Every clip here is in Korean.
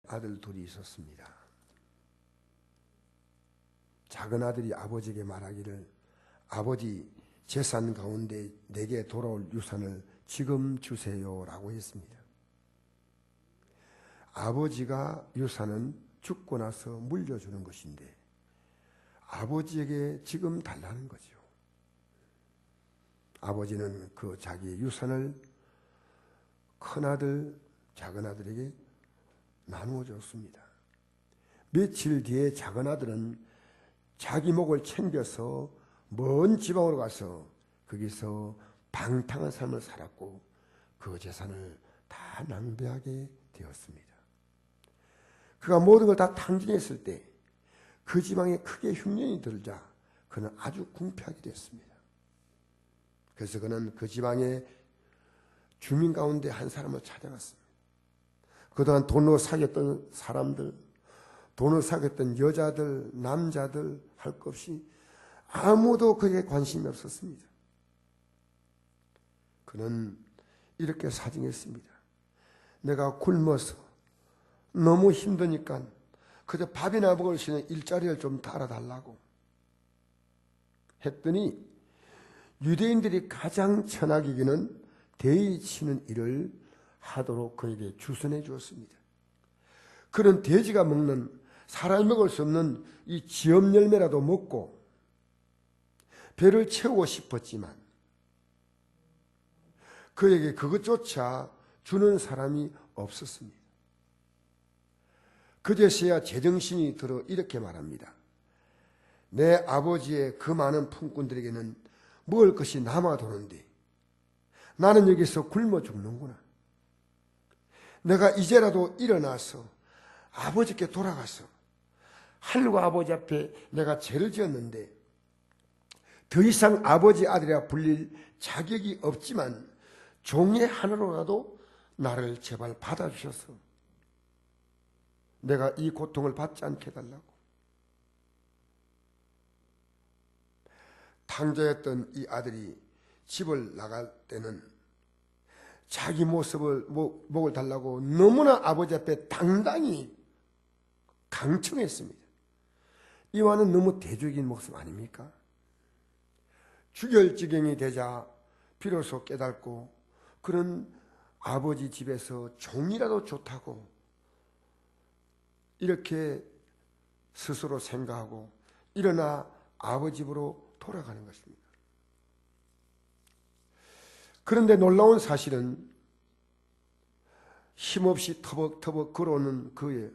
아들 둘이 있었습니다. 작은 아들이 아버지에게 말하기를, 아버지, 재산 가운데 내게 돌아올 유산을 지금 주세요라고 했습니다. 아버지가 유산은 죽고 나서 물려주는 것인데 아버지에게 지금 달라는 거죠. 아버지는 그 자기의 유산을 큰아들, 작은아들에게 나누어 줬습니다. 며칠 뒤에 작은아들은 자기 목을 챙겨서 먼 지방으로 가서 거기서 방탕한 삶을 살았고 그 재산을 다 낭비하게 되었습니다. 그가 모든 걸 다 탕진했을 때 그 지방에 크게 흉년이 들자 그는 아주 궁핍하게 됐습니다. 그래서 그는 그 지방의 주민 가운데 한 사람을 찾아갔습니다. 그동안 돈으로 사귀었던 사람들, 돈을 사귀었던 여자들, 남자들 할 것 없이 아무도 그에게 관심이 없었습니다. 그는 이렇게 사정했습니다. 내가 굶어서 너무 힘드니까 그저 밥이나 먹을 수 있는 일자리를 좀 달아달라고 했더니 유대인들이 가장 천하게 여기는 돼지 치는 일을 하도록 그에게 주선해 주었습니다. 그는 돼지가 먹는, 사람이 먹을 수 없는 이 지엽 열매라도 먹고 배를 채우고 싶었지만 그에게 그것조차 주는 사람이 없었습니다. 그제서야 제정신이 들어 이렇게 말합니다. 내 아버지의 그 많은 품꾼들에게는 먹을 것이 남아도는데 나는 여기서 굶어 죽는구나. 내가 이제라도 일어나서 아버지께 돌아가서 하늘과 아버지 앞에 내가 죄를 지었는데 더 이상 아버지 아들이라 불릴 자격이 없지만 종의 하나로라도 나를 제발 받아주셔서 내가 이 고통을 받지 않게 해달라고. 탕자였던 이 아들이 집을 나갈 때는 자기 목을 달라고 너무나 아버지 앞에 당당히 강청했습니다. 이와는 너무 대조적인 모습 아닙니까? 죽을 지경이 되자 비로소 깨닫고 그런 아버지 집에서 종이라도 좋다고 이렇게 스스로 생각하고 일어나 아버지 집으로 돌아가는 것입니다. 그런데 놀라운 사실은 힘없이 터벅터벅 걸어오는 그의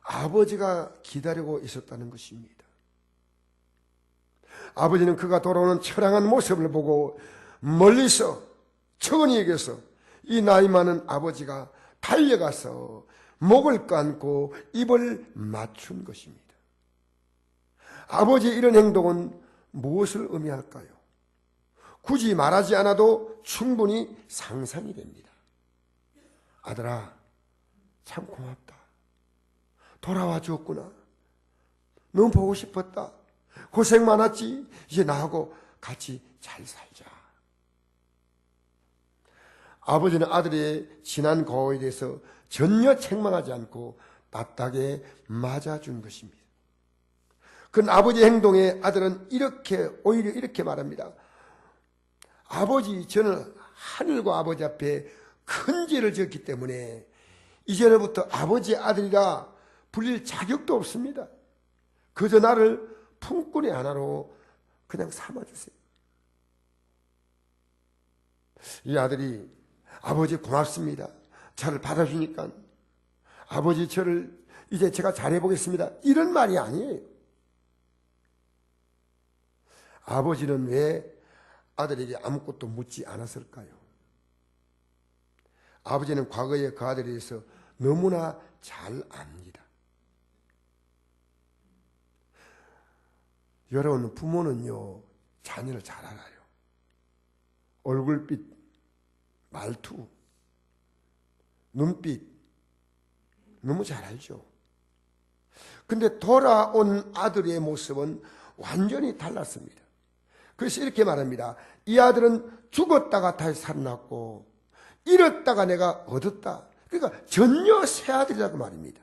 아버지가 기다리고 있었다는 것입니다. 아버지는 그가 돌아오는 처량한 모습을 보고 멀리서 청은이에게서 이 나이 많은 아버지가 달려가서 목을 감고 입을 맞춘 것입니다. 아버지의 이런 행동은 무엇을 의미할까요? 굳이 말하지 않아도 충분히 상상이 됩니다. 아들아, 참 고맙다. 돌아와 주었구나. 너무 보고 싶었다. 고생 많았지? 이제 나하고 같이 잘 살자. 아버지는 아들의 지난 과거에 대해서 전혀 책망하지 않고 따뜻하게 맞아준 것입니다. 그 아버지의 행동에 아들은 오히려 이렇게 말합니다. 아버지, 저는 하늘과 아버지 앞에 큰 죄를 지었기 때문에 이제부터 아버지의 아들이라 불릴 자격도 없습니다. 그저 나를 품꾼의 하나로 그냥 삼아주세요. 이 아들이 아버지 고맙습니다. 저를 받아주니까 아버지 저를 이제 제가 잘해보겠습니다. 이런 말이 아니에요. 아버지는 왜 아들에게 아무것도 묻지 않았을까요? 아버지는 과거에 그 아들에 대해서 너무나 잘 압니다. 여러분, 부모는요 자녀를 잘 알아요. 얼굴빛, 말투, 눈빛 너무 잘 알죠. 근데 돌아온 아들의 모습은 완전히 달랐습니다. 그래서 이렇게 말합니다. 이 아들은 죽었다가 다시 살아났고 잃었다가 내가 얻었다. 그러니까 전혀 새 아들이라고 말입니다.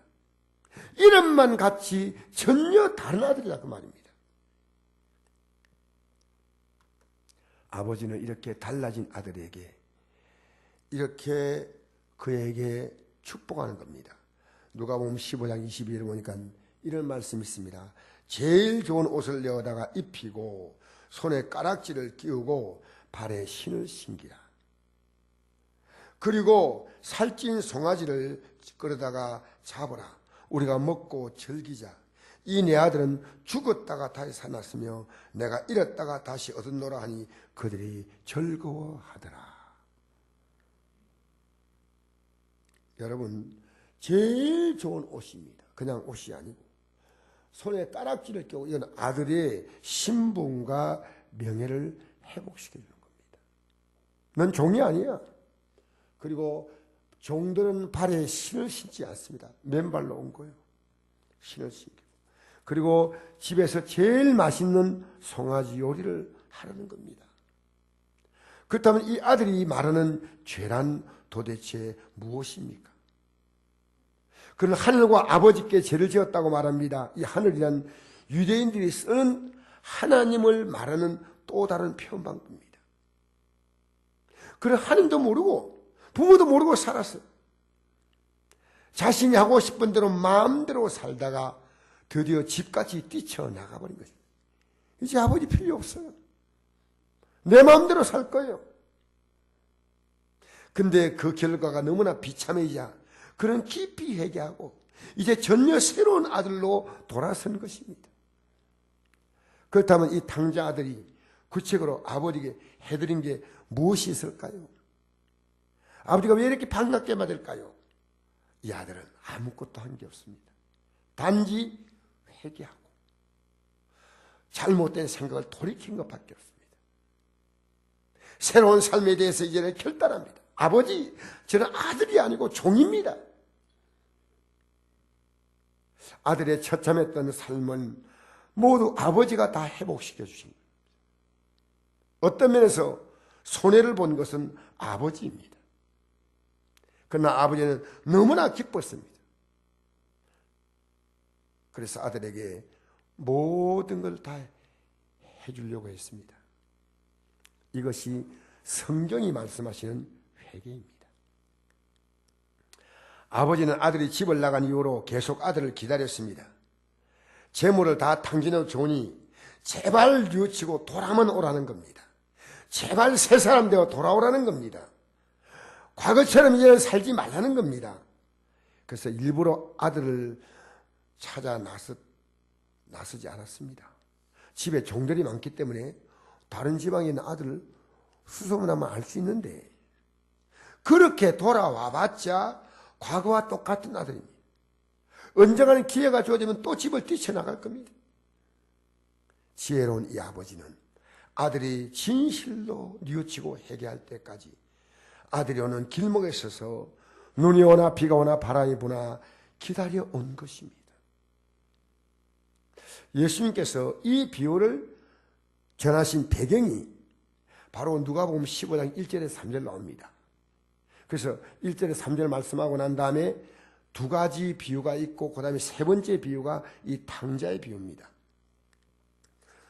이름만 같이 전혀 다른 아들이라고 말입니다. 아버지는 이렇게 달라진 아들에게 이렇게 그에게 축복하는 겁니다. 누가복음 15장 22절에 보니까 이런 말씀이 있습니다. 제일 좋은 옷을 내어다가 입히고 손에 가락지를 끼우고 발에 신을 신기라. 그리고 살찐 송아지를 끌어다가 잡으라. 우리가 먹고 즐기자. 이 내 아들은 죽었다가 다시 살았으며 내가 잃었다가 다시 얻었노라 하니 그들이 즐거워하더라. 여러분, 제일 좋은 옷입니다. 그냥 옷이 아니고 손에 가락지를 끼고 이건 아들의 신분과 명예를 회복시켜주는 겁니다. 넌 종이 아니야. 그리고 종들은 발에 신을 신지 않습니다. 맨발로 온 거예요. 신을 신기고. 그리고 집에서 제일 맛있는 송아지 요리를 하려는 겁니다. 그렇다면 이 아들이 말하는 죄란 도대체 무엇입니까? 그는 하늘과 아버지께 죄를 지었다고 말합니다. 이 하늘이란 유대인들이 쓰는 하나님을 말하는 또 다른 표현 방법입니다. 그는 하나님도 모르고 부모도 모르고 살았어요. 자신이 하고 싶은 대로 마음대로 살다가 드디어 집까지 뛰쳐나가버린 것입니다. 이제 아버지 필요 없어요. 내 마음대로 살 거예요. 근데 그 결과가 너무나 비참해지자 그는 깊이 회개하고 이제 전혀 새로운 아들로 돌아선 것입니다. 그렇다면 이 탕자 아들이 구체적으로 아버지에게 해드린 게 무엇이 있을까요? 아버지가 왜 이렇게 반갑게 받을까요? 이 아들은 아무것도 한 게 없습니다. 단지 회개하고 잘못된 생각을 돌이킨 것밖에 없습니다. 새로운 삶에 대해서 이제는 결단합니다. 아버지, 저는 아들이 아니고 종입니다. 아들의 처참했던 삶은 모두 아버지가 다 회복시켜 주신 겁니다. 어떤 면에서 손해를 본 것은 아버지입니다. 그러나 아버지는 너무나 기뻤습니다. 그래서 아들에게 모든 걸 다 해주려고 했습니다. 이것이 성경이 말씀하시는 회개입니다. 아버지는 아들이 집을 나간 이후로 계속 아들을 기다렸습니다. 재물을 다 탕진해 주니 제발 뉘우치고 돌아만 오라는 겁니다. 제발 새 사람 되어 돌아오라는 겁니다. 과거처럼 이제는 살지 말라는 겁니다. 그래서 일부러 아들을 찾아 나서지 않았습니다. 집에 종들이 많기 때문에 다른 지방에 있는 아들을 수소문하면 알 수 있는데 그렇게 돌아와 봤자 과거와 똑같은 아들입니다. 언젠가는 기회가 주어지면 또 집을 뛰쳐나갈 겁니다. 지혜로운 이 아버지는 아들이 진실로 뉘우치고 회개할 때까지 아들이 오는 길목에 서서 눈이 오나 비가 오나 바람이 부나 기다려 온 것입니다. 예수님께서 이 비유를 전하신 배경이 바로 누가복음 15장 1절에서 3절 나옵니다. 그래서 1절에 3절 말씀하고 난 다음에 두 가지 비유가 있고 그 다음에 세 번째 비유가 이 탕자의 비유입니다.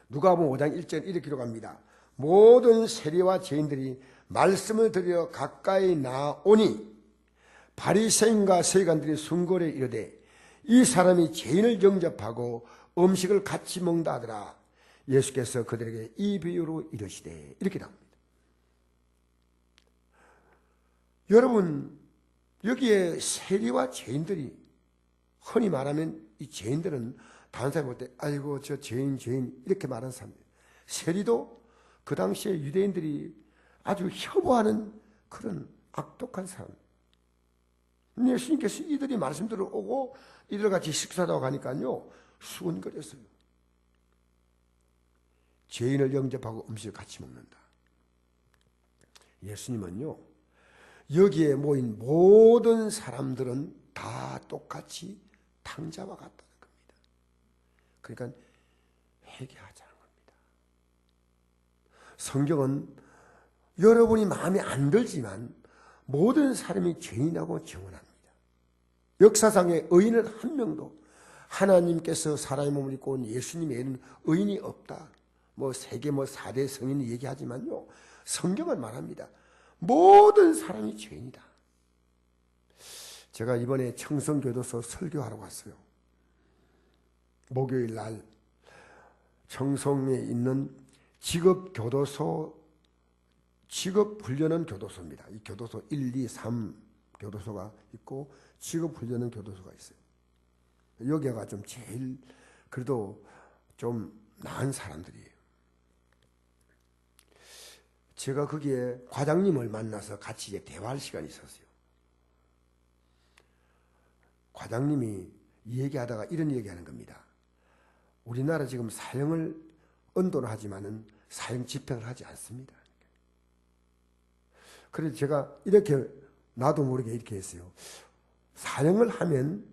누가복음 5장 1절 이렇게 기록합니다. 모든 세리와 죄인들이 말씀을 들으려 가까이 나오니 바리새인과 서기관들이 순거리에 이르되 이 사람이 죄인을 영접하고 음식을 같이 먹는다 하더라. 예수께서 그들에게 이 비유로 이르시되 이렇게 나옵니다. 여러분, 여기에 세리와 죄인들이 흔히 말하면 이 죄인들은 다른 사람이 볼 때 아이고 저 죄인 이렇게 말하는 사람들. 세리도 그 당시에 유대인들이 아주 혐오하는 그런 악독한 사람. 예수님께서 이들이 말씀 들어오고 이들 같이 식사하고 가니까요 수근거렸어요. 죄인을 영접하고 음식을 같이 먹는다. 예수님은요 여기에 모인 모든 사람들은 다 똑같이 탕자와 같다는 겁니다. 그러니까 회개하자는 겁니다. 성경은 여러분이 마음에 안 들지만 모든 사람이 죄인이라고 증언합니다. 역사상의 의인은 한 명도, 하나님께서 사람의 몸을 입고 온 예수님 외에는 의인이 없다. 세계 4대 성인이 얘기하지만요, 성경은 말합니다. 모든 사람이 죄인이다. 제가 이번에 청성교도소 설교하러 갔어요. 목요일 날 청성에 있는 직업교도소, 직업훈련원 교도소입니다. 이 교도소 1, 2, 3 교도소가 있고 직업훈련원 교도소가 있어요. 여기가 좀 제일 그래도 좀 나은 사람들이에요. 제가 거기에 과장님을 만나서 같이 이제 대화할 시간이 있었어요. 과장님이 얘기하다가 이런 얘기하는 겁니다. 우리나라 지금 사형을 언도하지만은 사형 집행을 하지 않습니다. 그래서 제가 이렇게 나도 모르게 이렇게 했어요. 사형을 하면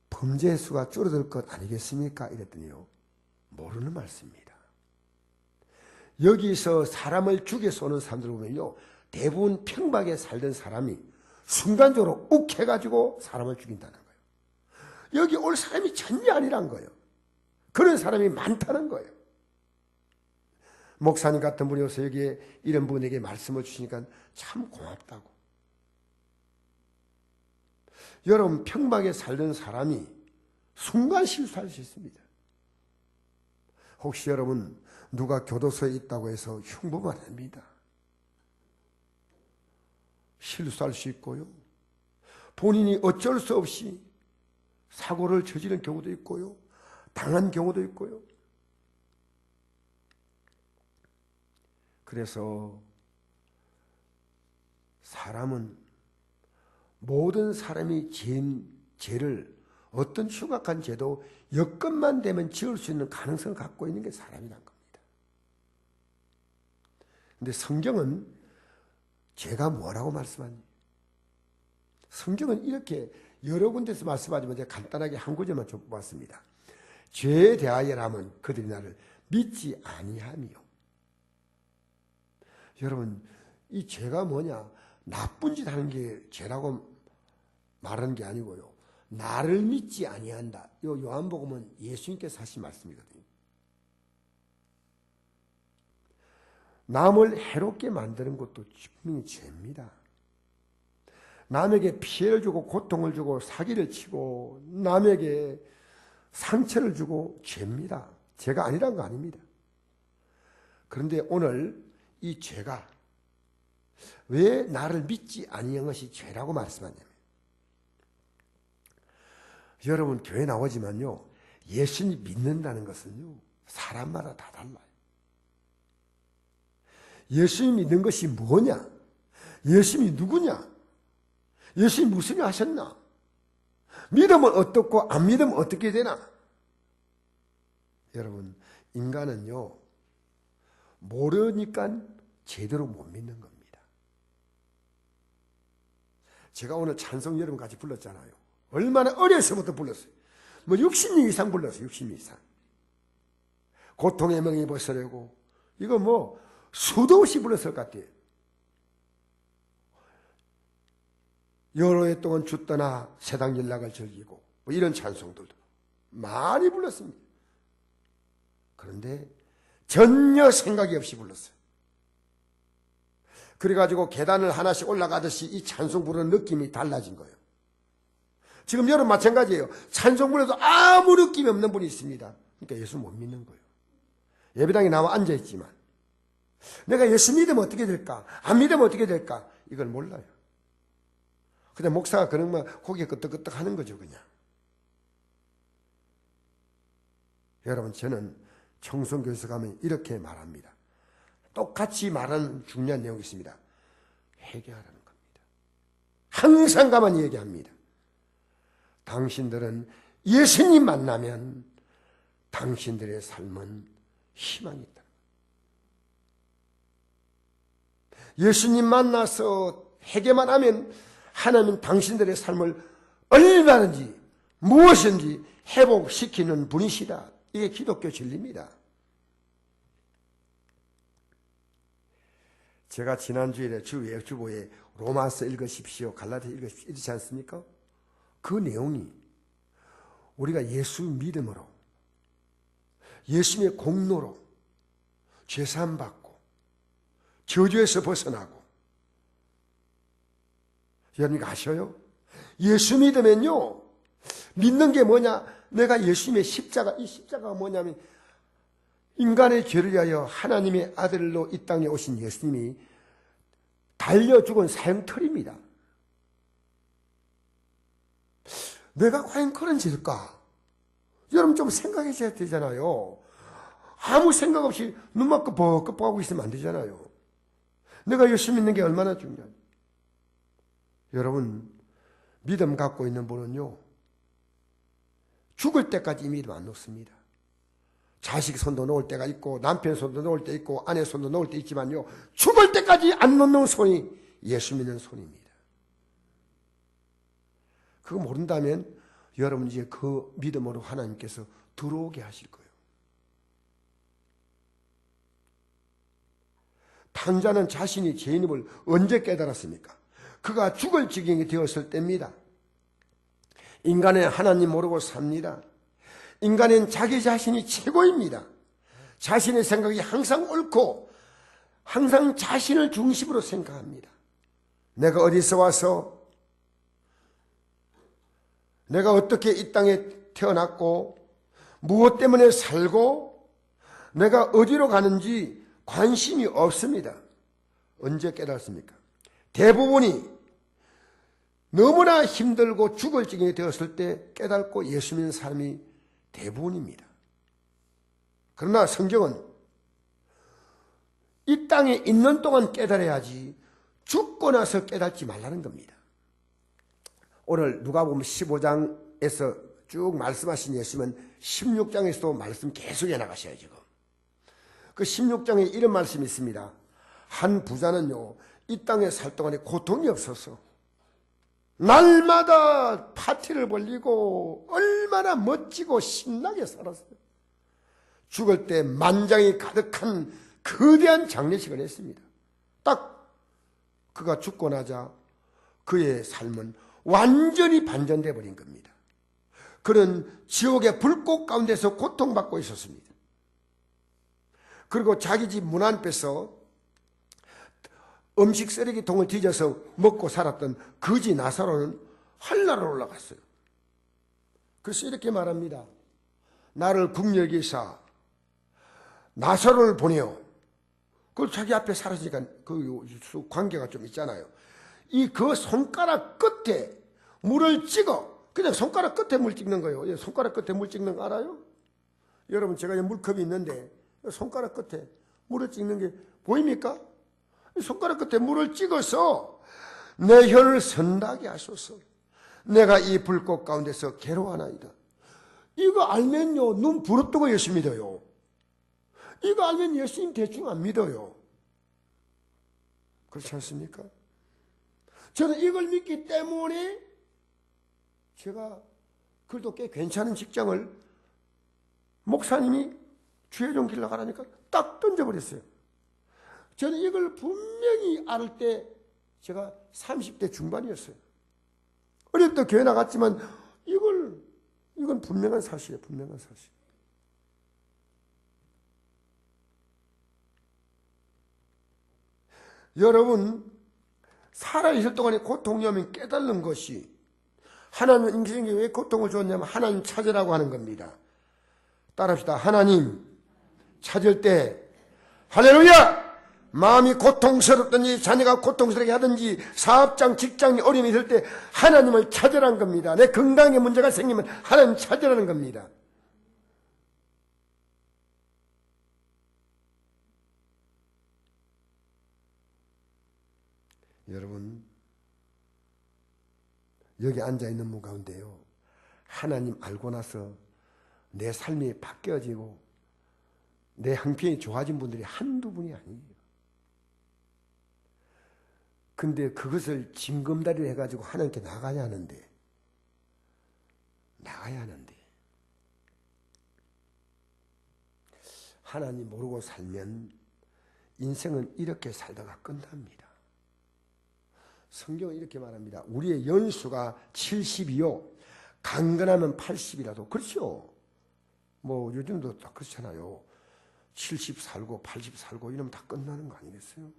범죄 수가 줄어들 것 아니겠습니까? 이랬더니요, 모르는 말씀입니다. 여기서 사람을 죽여서 오는 사람들 보면요, 대부분 평박에 살던 사람이 순간적으로 욱해가지고 사람을 죽인다는 거예요. 여기 올 사람이 전혀 아니란 거예요. 그런 사람이 많다는 거예요. 목사님 같은 분이 와서 여기에 이런 분에게 말씀을 주시니까 참 고맙다고. 여러분, 평박에 살던 사람이 순간 실수할 수 있습니다. 혹시 여러분 누가 교도소에 있다고 해서 흉보면 안 됩니다. 실수할 수 있고요, 본인이 어쩔 수 없이 사고를 저지른 경우도 있고요, 당한 경우도 있고요. 그래서 사람은, 모든 사람이 죄를, 어떤 흉악한 죄도 여건만 되면 지을 수 있는 가능성을 갖고 있는 게 사람이란 겁니다. 그런데 성경은 죄가 뭐라고 말씀하니? 성경은 이렇게 여러 군데서 말씀하지만 제가 간단하게 한 구절만 좀 뽑았습니다. 죄에 대하여라면 그들이 나를 믿지 아니하며. 여러분, 이 죄가 뭐냐? 나쁜 짓 하는 게 죄라고 말하는 게 아니고요, 나를 믿지 아니한다. 이 요한복음은 예수님께서 하신 말씀이거든요. 남을 해롭게 만드는 것도 분명히 죄입니다. 남에게 피해를 주고 고통을 주고 사기를 치고 남에게 상처를 주고 죄입니다. 죄가 아니란 거 아닙니다. 그런데 오늘 이 죄가 왜 나를 믿지 아니한 것이 죄라고 말씀하냐면, 여러분 교회 나오지만요, 예수님 믿는다는 것은요, 사람마다 다 달라요. 예수님 믿는 것이 뭐냐? 예수님이 누구냐? 예수님이 무슨 일 하셨나? 믿으면 어떻고 안 믿으면 어떻게 되나? 여러분, 인간은요, 모르니까 제대로 못 믿는 겁니다. 제가 오늘 찬송 여러분 같이 불렀잖아요. 얼마나 어려서부터 불렀어요. 60년 이상 불렀어요. 60년 이상. 고통의 멍에 벗으려고. 이거 수도 없이 불렀을 것 같아요. 여러 해 동안 주 떠나 세상 연락을 즐기고 이런 찬송들도 많이 불렀습니다. 그런데 전혀 생각이 없이 불렀어요. 그래가지고 계단을 하나씩 올라가듯이 이 찬송 부르는 느낌이 달라진 거예요. 지금 여러분 마찬가지예요. 찬송 부르도 아무 느낌이 없는 분이 있습니다. 그러니까 예수 못 믿는 거예요. 예배당에 나와 앉아있지만 내가 예수 믿으면 어떻게 될까? 안 믿으면 어떻게 될까? 이걸 몰라요. 근데 목사가 그런 고개 끄덕끄덕 하는 거죠, 그냥. 여러분, 저는 청송교에서 가면 이렇게 말합니다. 똑같이 말하는 중요한 내용이 있습니다. 회개하라는 겁니다. 항상 가만히 얘기합니다. 당신들은 예수님 만나면 당신들의 삶은 희망이 있다. 예수님 만나서 회개만 하면 하나님은 당신들의 삶을 얼마든지 무엇인지 회복시키는 분이시다. 이게 기독교 진리입니다. 제가 지난주일에 주보에 로마서 읽으십시오, 갈라디아 읽으십시오 이렇지 않습니까? 그 내용이 우리가 예수 믿음으로 예수님의 공로로 죄사함 받고 저주에서 벗어나고, 여러분 아셔요? 예수 믿으면요, 믿는 게 뭐냐? 내가 예수님의 십자가, 이 십자가가 뭐냐면 인간의 죄를 위하여 하나님의 아들로 이 땅에 오신 예수님이 달려 죽은 사형틀입니다. 내가 과연 그런 죄일까? 여러분 좀 생각해 줘야 되잖아요. 아무 생각 없이 눈 맞고 벅벅하고 있으면 안 되잖아요. 내가 예수 믿는 게 얼마나 중요한지. 여러분, 믿음 갖고 있는 분은요, 죽을 때까지 이 믿음 안 놓습니다. 자식 손도 놓을 때가 있고 남편 손도 놓을 때 있고 아내 손도 놓을 때 있지만요, 죽을 때까지 안 놓는 손이 예수 믿는 손입니다. 그거 모른다면 여러분 이제 그 믿음으로 하나님께서 들어오게 하실 거예요. 탕자는 자신이 죄인임을 언제 깨달았습니까? 그가 죽을 지경이 되었을 때입니다. 인간은 하나님 모르고 삽니다. 인간은 자기 자신이 최고입니다. 자신의 생각이 항상 옳고 항상 자신을 중심으로 생각합니다. 내가 어디서 와서, 내가 어떻게 이 땅에 태어났고 무엇 때문에 살고 내가 어디로 가는지 관심이 없습니다. 언제 깨닫습니까? 대부분이 너무나 힘들고 죽을 지경이 되었을 때 깨닫고 예수 믿는 사람이 대부분입니다. 그러나 성경은 이 땅에 있는 동안 깨달아야지 죽고 나서 깨닫지 말라는 겁니다. 오늘 누가복음 15장에서 쭉 말씀하신 예수님은 16장에서도 말씀 계속 해나가셔요. 지금 그 16장에 이런 말씀이 있습니다. 한 부자는요, 이 땅에 살 동안에 고통이 없어서 날마다 파티를 벌리고 얼마나 멋지고 신나게 살았어요. 죽을 때 만장이 가득한 거대한 장례식을 했습니다. 딱 그가 죽고 나자 그의 삶은 완전히 반전돼 버린 겁니다. 그는 지옥의 불꽃 가운데서 고통받고 있었습니다. 그리고 자기 집 문 앞에서 음식 쓰레기통을 뒤져서 먹고 살았던 거지 나사로는 한나라로 올라갔어요. 그래서 이렇게 말합니다. 나를 국력이 여기사 나사로를 보내요. 그걸 자기 앞에 사라지니까 그 관계가 좀 있잖아요. 그 손가락 끝에 물을 찍어. 그냥 손가락 끝에 물 찍는 거예요. 손가락 끝에 물 찍는 거 알아요? 여러분, 제가 물컵이 있는데 손가락 끝에 물을 찍는 게 보입니까? 손가락 끝에 물을 찍어서 내 혀를 선다게 하소서. 내가 이 불꽃 가운데서 괴로워하나이다. 이거 알면요, 눈 부릅뜨고 예수 믿어요. 이거 알면 예수님 대충 안 믿어요. 그렇지 않습니까? 저는 이걸 믿기 때문에 제가 그래도 꽤 괜찮은 직장을 목사님이 주혜종 길러 가라니까 딱 던져버렸어요. 저는 이걸 분명히 알 때 제가 30대 중반이었어요. 어릴 때 교회 나갔지만 이건 분명한 사실이에요. 분명한 사실. 여러분, 살아있을 동안에 고통이 오면 깨닫는 것이, 하나님은 인생에 왜 고통을 줬냐면 하나님 찾으라고 하는 겁니다. 따라합시다. 하나님 찾을 때, 할렐루야! 마음이 고통스럽든지 자녀가 고통스럽게 하든지 사업장, 직장이 어려움이 있을 때 하나님을 찾으라는 겁니다. 내 건강에 문제가 생기면 하나님 찾으라는 겁니다. 여러분, 여기 앉아있는 분 가운데요, 하나님 알고 나서 내 삶이 바뀌어지고 내 형편이 좋아진 분들이 한두 분이 아니에요. 근데 그것을 징검다리를 해가지고 하나님께 나가야 하는데 하나님 모르고 살면 인생은 이렇게 살다가 끝납니다. 성경은 이렇게 말합니다. 우리의 연수가 70이요 강건하면 80이라도 그렇죠. 뭐 요즘도 다 그렇잖아요. 70 살고 80 살고 이러면 다 끝나는 거 아니겠어요?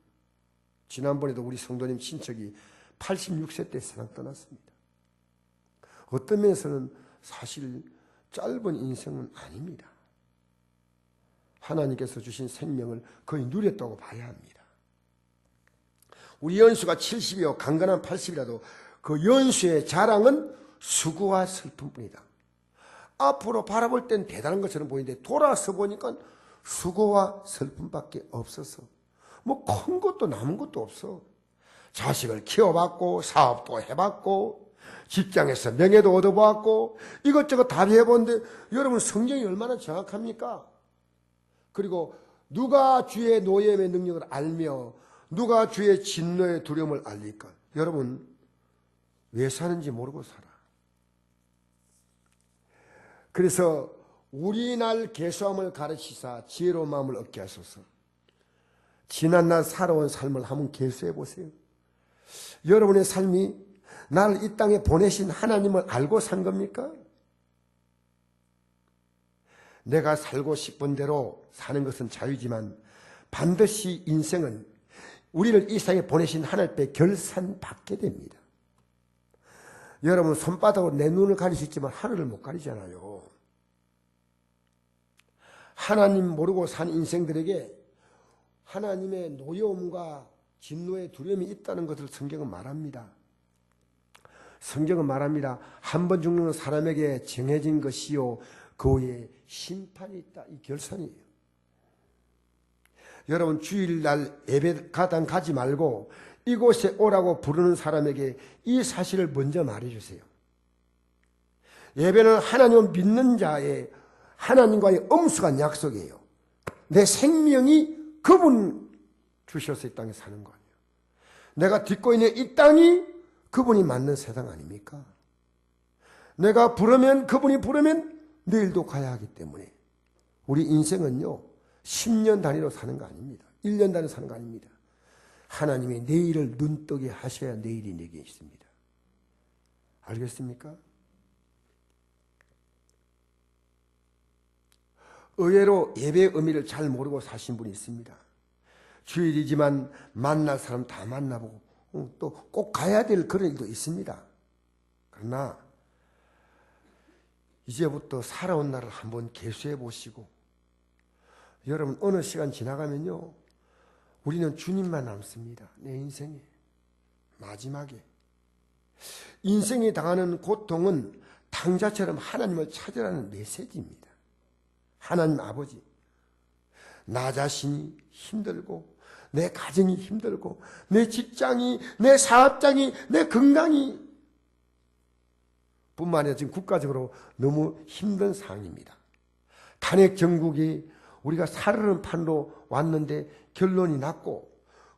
지난번에도 우리 성도님 친척이 86세 때 세상 떠났습니다. 어떤 면에서는 사실 짧은 인생은 아닙니다. 하나님께서 주신 생명을 거의 누렸다고 봐야 합니다. 우리 연수가 70이요 강건한 80이라도 그 연수의 자랑은 수고와 슬픔뿐이다. 앞으로 바라볼 땐 대단한 것처럼 보이는데 돌아서 보니까 수고와 슬픔밖에 없어서 뭐 큰 것도 남은 것도 없어. 자식을 키워봤고 사업도 해봤고 직장에서 명예도 얻어보았고 이것저것 다 해봤는데 여러분 성경이 얼마나 정확합니까? 그리고 누가 주의 노예의 능력을 알며 누가 주의 진노의 두려움을 알릴까? 여러분 왜 사는지 모르고 살아. 그래서 우리날 계수함을 가르치사 지혜로운 마음을 얻게 하소서. 지난날 살아온 삶을 한번 계수해 보세요. 여러분의 삶이 날 이 땅에 보내신 하나님을 알고 산 겁니까? 내가 살고 싶은 대로 사는 것은 자유지만 반드시 인생은 우리를 이 세상에 보내신 하나님께 결산받게 됩니다. 여러분 손바닥으로 내 눈을 가릴 수 있지만 하늘을 못 가리잖아요. 하나님 모르고 산 인생들에게 하나님의 노여움과 진노의 두려움이 있다는 것을 성경은 말합니다. 성경은 말합니다. 한 번 죽는 사람에게 정해진 것이요 그 후에 심판이 있다. 이 결산이에요. 여러분 주일날 예배가당 가지 말고 이곳에 오라고 부르는 사람에게 이 사실을 먼저 말해주세요. 예배는 하나님을 믿는 자의 하나님과의 엄숙한 약속이에요. 내 생명이 그분 주셔서 이 땅에 사는 거 아니에요. 내가 딛고 있는 이 땅이 그분이 맞는 세상 아닙니까? 내가 부르면 그분이 부르면 내일도 가야 하기 때문에 우리 인생은요 10년 단위로 사는 거 아닙니다. 1년 단위로 사는 거 아닙니다. 하나님이 내일을 눈뜨게 하셔야 내일이 내게 있습니다. 알겠습니까? 의외로 예배의 의미를 잘 모르고 사신 분이 있습니다. 주일이지만 만날 사람 다 만나보고 또 꼭 가야 될 그런 일도 있습니다. 그러나 이제부터 살아온 날을 한번 계수해 보시고 여러분 어느 시간 지나가면요 우리는 주님만 남습니다. 내 인생에 마지막에 인생이 당하는 고통은 당자처럼 하나님을 찾으라는 메시지입니다. 하나님 아버지 나 자신이 힘들고 내 가정이 힘들고 내 직장이 내 사업장이 내 건강이 뿐만 아니라 지금 국가적으로 너무 힘든 상황입니다. 탄핵 정국이 우리가 사르는 판으로 왔는데 결론이 났고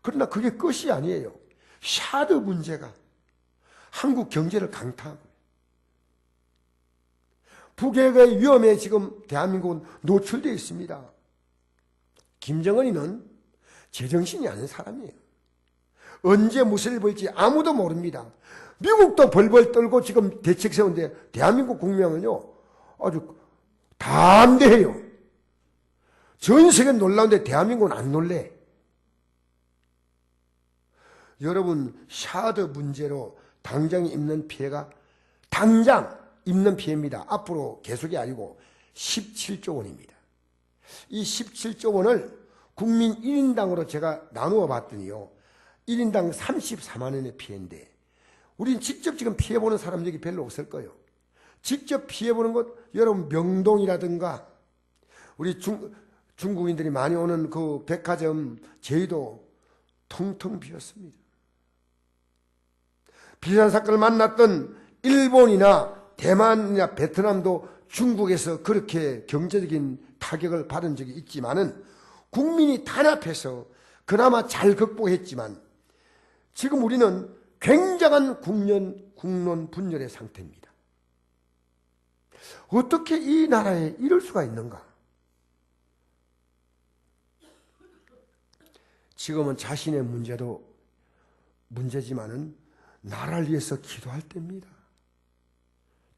그러나 그게 끝이 아니에요. 샤드 문제가 한국 경제를 강타하고 북핵의 위험에 지금 대한민국은 노출되어 있습니다. 김정은이는 제정신이 아닌 사람이에요. 언제 무슨 일 볼지 아무도 모릅니다. 미국도 벌벌 떨고 지금 대책 세우는데 대한민국 국민은요 아주 담대해요. 전 세계 놀라운데 대한민국은 안 놀래. 여러분 샤드 문제로 당장 입는 피해가 당장 입는 피해입니다. 앞으로 계속이 아니고 17조 원입니다. 이 17조 원을 국민 1인당으로 제가 나누어 봤더니요 1인당 34만 원의 피해인데 우린 직접 지금 피해보는 사람 여기 별로 없을 거예요. 직접 피해보는 것 여러분 명동이라든가 우리 중국인들이 많이 오는 그 백화점 제주도 텅텅 비었습니다. 비슷한 사건을 만났던 일본이나 대만이나 베트남도 중국에서 그렇게 경제적인 타격을 받은 적이 있지만은 국민이 단합해서 그나마 잘 극복했지만 지금 우리는 굉장한 국론 분열의 상태입니다. 어떻게 이 나라에 이럴 수가 있는가? 지금은 자신의 문제도 문제지만은 나라를 위해서 기도할 때입니다.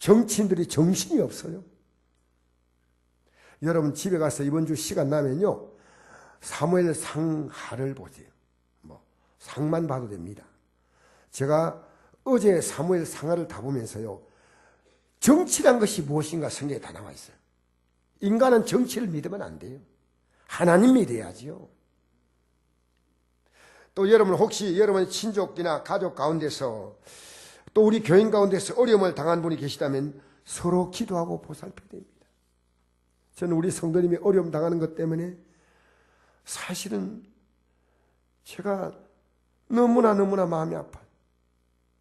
정치인들이 정신이 없어요. 여러분 집에 가서 이번 주 시간 나면요, 사무엘 상하를 보세요. 상만 봐도 됩니다. 제가 어제 사무엘 상하를 다 보면서요, 정치란 것이 무엇인가 성경에 다 나와 있어요. 인간은 정치를 믿으면 안 돼요. 하나님 믿어야지요. 또 여러분 혹시 여러분 친족이나 가족 가운데서 또 우리 교인 가운데서 어려움을 당한 분이 계시다면 서로 기도하고 보살펴야 됩니다. 저는 우리 성도님이 어려움 당하는 것 때문에 사실은 제가 너무나 마음이 아파요.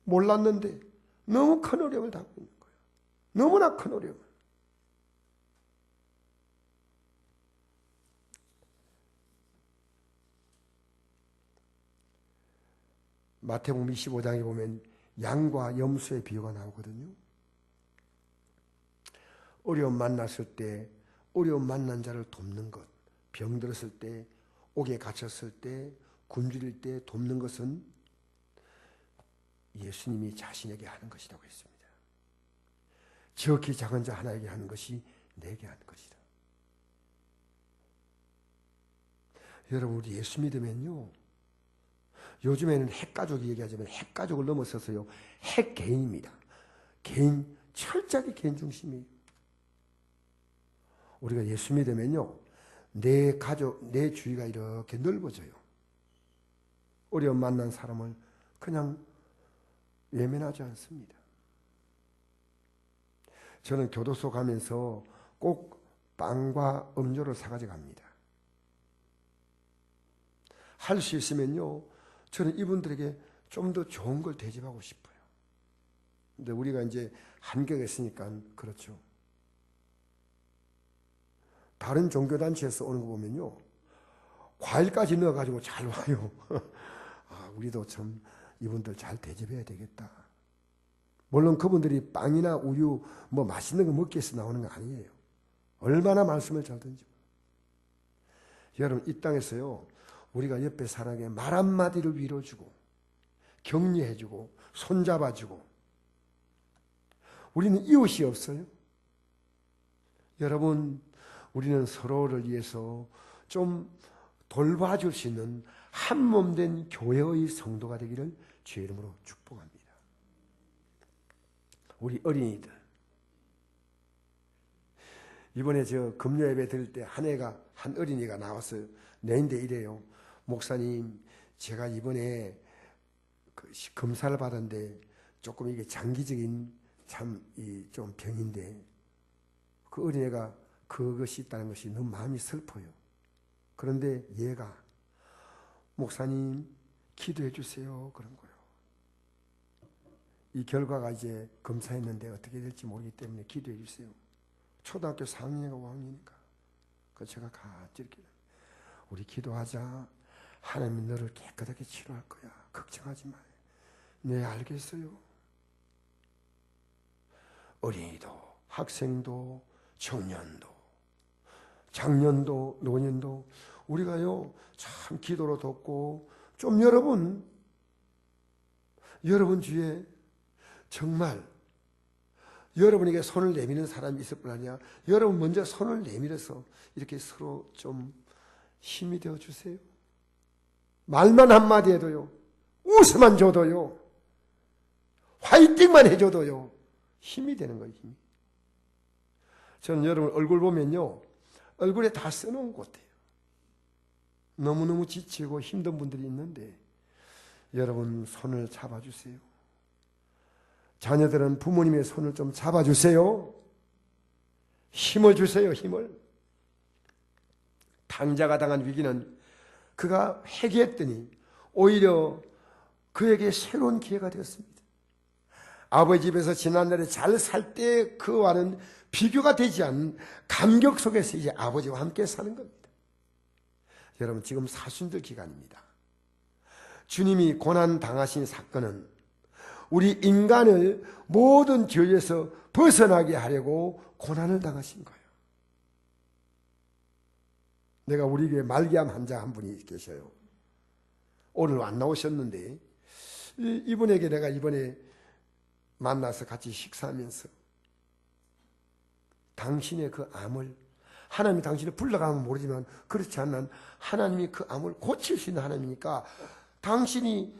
몰랐는데 너무 큰 어려움을 당하고 있는 거예요. 너무나 큰 어려움. 마태복음 25장에 보면 양과 염소의 비유가 나오거든요. 어려움 만났을 때 어려움 만난 자를 돕는 것, 병들었을 때, 옥에 갇혔을 때, 굶주릴 때 돕는 것은 예수님이 자신에게 하는 것이라고 했습니다. 지극히 작은 자 하나에게 하는 것이 내게 하는 것이다. 여러분 우리 예수 믿으면요, 요즘에는 핵가족이 얘기하자면 핵가족을 넘어서서요, 핵개인입니다. 개인, 철저하게 개인 중심이에요. 우리가 예수 믿으면요, 내 가족, 내 주위가 이렇게 넓어져요. 어려움 만난 사람을 그냥 외면하지 않습니다. 저는 교도소 가면서 꼭 빵과 음료를 사가지고 갑니다. 할 수 있으면요, 저는 이분들에게 좀 더 좋은 걸 대접하고 싶어요. 근데 우리가 이제 한계가 있으니까 그렇죠. 다른 종교단체에서 오는 거 보면요, 과일까지 넣어가지고 잘 와요. 아, 우리도 참 이분들 잘 대접해야 되겠다. 물론 그분들이 빵이나 우유 뭐 맛있는 거 먹기 위해서 나오는 거 아니에요. 얼마나 말씀을 잘 듣는지. 여러분 이 땅에서요, 우리가 옆에 사람에게 말 한마디를 위로주고 격려해주고 손잡아주고, 우리는 이웃이 없어요. 여러분 우리는 서로를 위해서 좀 돌봐줄 수 있는 한몸된 교회의 성도가 되기를 주의 이름으로 축복합니다. 우리 어린이들, 이번에 저 금요 예배 드릴 때 한 어린이가 나왔어요. 내인데 이래요. 목사님, 제가 이번에 검사를 받았는데 조금 이게 장기적인 좀 병인데, 그 어린애가 그것이 있다는 것이 너무 마음이 슬퍼요. 그런데 얘가 목사님 기도해 주세요 그런 거예요. 이 결과가 이제 검사했는데 어떻게 될지 모르기 때문에 기도해 주세요. 초등학교 4학년인가 5학년인가. 그 제가 같이 이렇게, 우리 기도하자. 하나님이 너를 깨끗하게 치료할 거야. 걱정하지 마. 네, 알겠어요. 어린이도, 학생도, 청년도, 장년도, 노년도 우리가요 참 기도로 돕고, 좀 여러분 주위에 정말 여러분에게 손을 내미는 사람이 있을 뿐 아니라 여러분 먼저 손을 내밀어서 이렇게 서로 좀 힘이 되어 주세요. 말만 한마디 해도요, 웃음만 줘도요, 화이팅만 해줘도요 힘이 되는 거예요. 힘이. 저는 여러분 얼굴 보면요, 얼굴에 다 써놓은 것 같아요. 너무너무 지치고 힘든 분들이 있는데 여러분 손을 잡아주세요. 자녀들은 부모님의 손을 좀 잡아주세요. 힘을 주세요. 힘을. 당자가 당한 위기는 그가 회개했더니 오히려 그에게 새로운 기회가 되었습니다. 아버지 집에서 지난날에 잘 살 때 그와는 비교가 되지 않는 감격 속에서 이제 아버지와 함께 사는 겁니다. 여러분 지금 사순절 기간입니다. 주님이 고난 당하신 사건은 우리 인간을 모든 죄에서 벗어나게 하려고 고난을 당하신 거예요. 내가 우리 교회 말기암 환자 한 분이 계셔요. 오늘 안 나오셨는데 이분에게 내가 이번에 만나서 같이 식사하면서 당신의 그 암을, 하나님이 당신을 불러가면 모르지만 그렇지 않는 하나님이 그 암을 고칠 수 있는 하나님이니까 당신이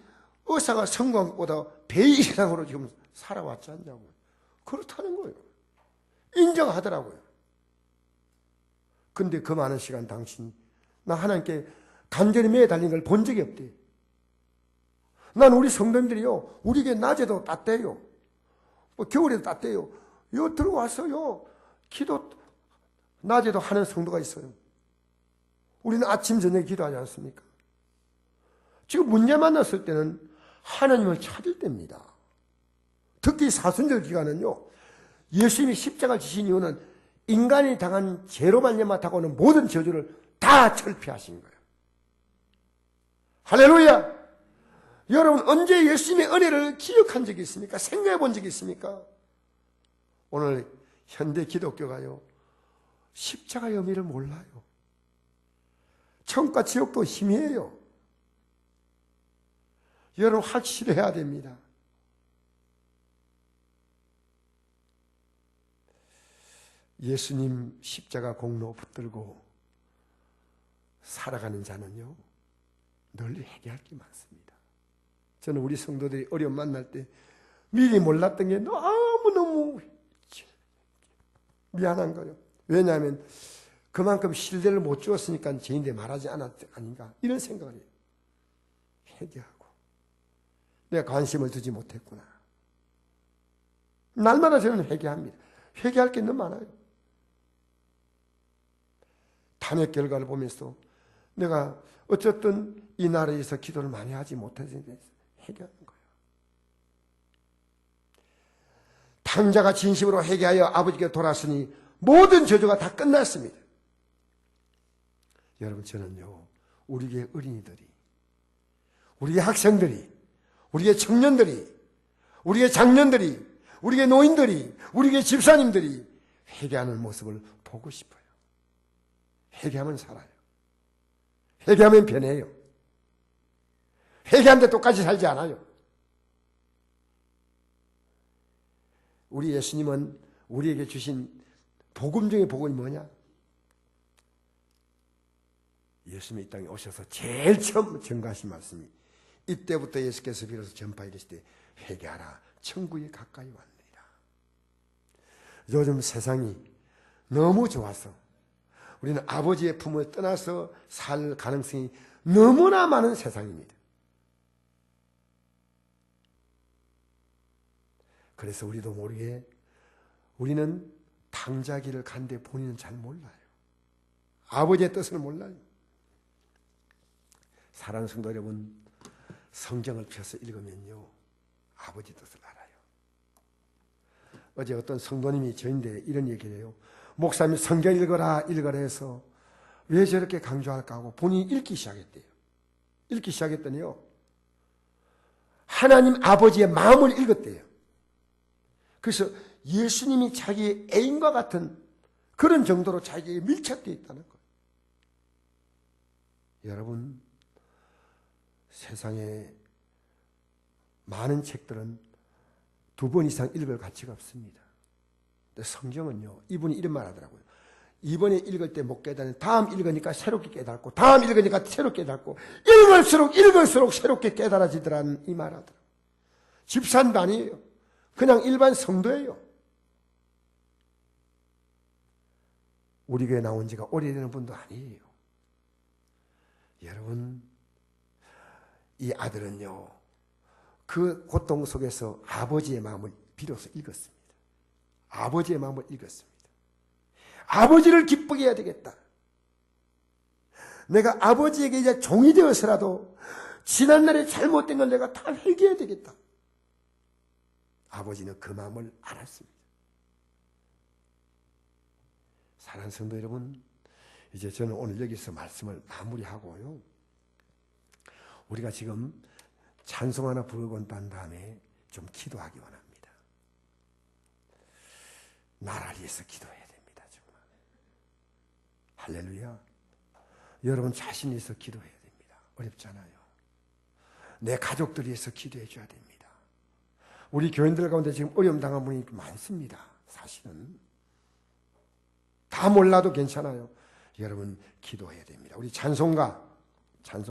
의사가 성공한 것보다 배의 이상으로 지금 살아왔지 않냐고. 그렇다는 거예요. 인정하더라고요. 근데 그 많은 시간 당신이 나 하나님께 간절히 매달린 걸 본 적이 없대요. 난 우리 성도님들이요, 우리에게 낮에도 따뜻해요. 뭐 겨울에도 따뜻해요. 요 들어와서요, 기도 낮에도 하는 성도가 있어요. 우리는 아침 저녁에 기도하지 않습니까? 지금 문제 만났을 때는 하나님을 찾을 때입니다. 특히 사순절 기간은요, 예수님이 십자가를 지신 이유는 인간이 당한 죄로 말미암아다가오는 모든 저주를 다 철폐하신 거예요. 할렐루야! 여러분 언제 예수님의 은혜를 기억한 적이 있습니까? 생각해 본 적이 있습니까? 오늘 현대 기독교가요, 십자가의 의미를 몰라요. 천국과 지옥도 희미해요. 여러분 확실해야 됩니다. 예수님 십자가 공로 붙들고 살아가는 자는요, 널리 회개할 게 많습니다. 저는 우리 성도들이 어려움 만날 때 미리 몰랐던 게 너무너무 미안한 거예요. 왜냐하면 그만큼 신뢰를 못 주었으니까 죄인들이 말하지 않았 아닌가 이런 생각을 해요. 회개하고 내가 관심을 두지 못했구나. 날마다 저는 회개합니다. 회개할 게 너무 많아요. 탐욕 결과를 보면서 내가 어쨌든 이 나라에서 기도를 많이 하지 못해서 회개하는 거예요. 탕자가 진심으로 회개하여 아버지께 돌아서니 모든 저주가 다 끝났습니다. 여러분 저는요, 우리의 어린이들이, 우리의 학생들이, 우리의 청년들이, 우리의 장년들이, 우리의 노인들이, 우리의 집사님들이 회개하는 모습을 보고 싶어요. 회개하면 살아요. 회개하면 변해요. 회개하는데 똑같이 살지 않아요. 우리 예수님은 우리에게 주신 복음 중에 복음이 뭐냐? 예수님이 이 땅에 오셔서 제일 처음 전가하신 말씀이 이때부터 예수께서 비로소 전파이르실 때 회개하라 천국에 가까이 왔느니라. 요즘 세상이 너무 좋아서 우리는 아버지의 품을 떠나서 살 가능성이 너무나 많은 세상입니다. 그래서 우리도 모르게 우리는 탕자기를 간데 본인은 잘 몰라요. 아버지의 뜻을 몰라요. 사랑하는 성도 여러분, 성경을 펴서 읽으면요, 아버지 뜻을 알아요. 어제 어떤 성도님이 저인데 이런 얘기를 해요. 목사님이 성경 읽어라 읽어라 해서 왜 저렇게 강조할까 하고 본인이 읽기 시작했대요. 읽기 시작했더니요, 하나님 아버지의 마음을 읽었대요. 그래서 예수님이 자기의 애인과 같은 그런 정도로 자기에게 밀착되어 있다는 거예요. 여러분, 세상에 많은 책들은 2번 이상 읽을 가치가 없습니다. 근데 성경은요, 이분이 이런 말 하더라고요. 이번에 읽을 때 못 깨달으면 다음 읽으니까 새롭게 깨닫고, 다음 읽으니까 새롭게 깨닫고, 읽을수록 새롭게 깨달아지더라는 이 말 하더라고요. 집사님도 아니에요. 그냥 일반 성도예요. 우리 교회 나온 지가 오래되는 분도 아니에요. 여러분, 이 아들은요, 그 고통 속에서 아버지의 마음을 비로소 읽었습니다. 아버지의 마음을 읽었습니다. 아버지를 기쁘게 해야 되겠다. 내가 아버지에게 이제 종이 되어서라도 지난날에 잘못된 걸 내가 다 회개해야 되겠다. 아버지는 그 마음을 알았습니다. 사랑하는 성도 여러분, 이제 저는 오늘 여기서 말씀을 마무리하고요, 우리가 지금 찬송 하나 부르고 난 다음에 좀 기도하기 원합니다. 나라를 위해서 기도해야 됩니다. 정말. 할렐루야. 여러분 자신을 위해서 기도해야 됩니다. 어렵잖아요. 내 가족들 위해서 기도해 줘야 됩니다. 우리 교인들 가운데 지금 어려움 당한 분이 많습니다. 사실은 다 몰라도 괜찮아요. 여러분 기도해야 됩니다. 우리 찬송가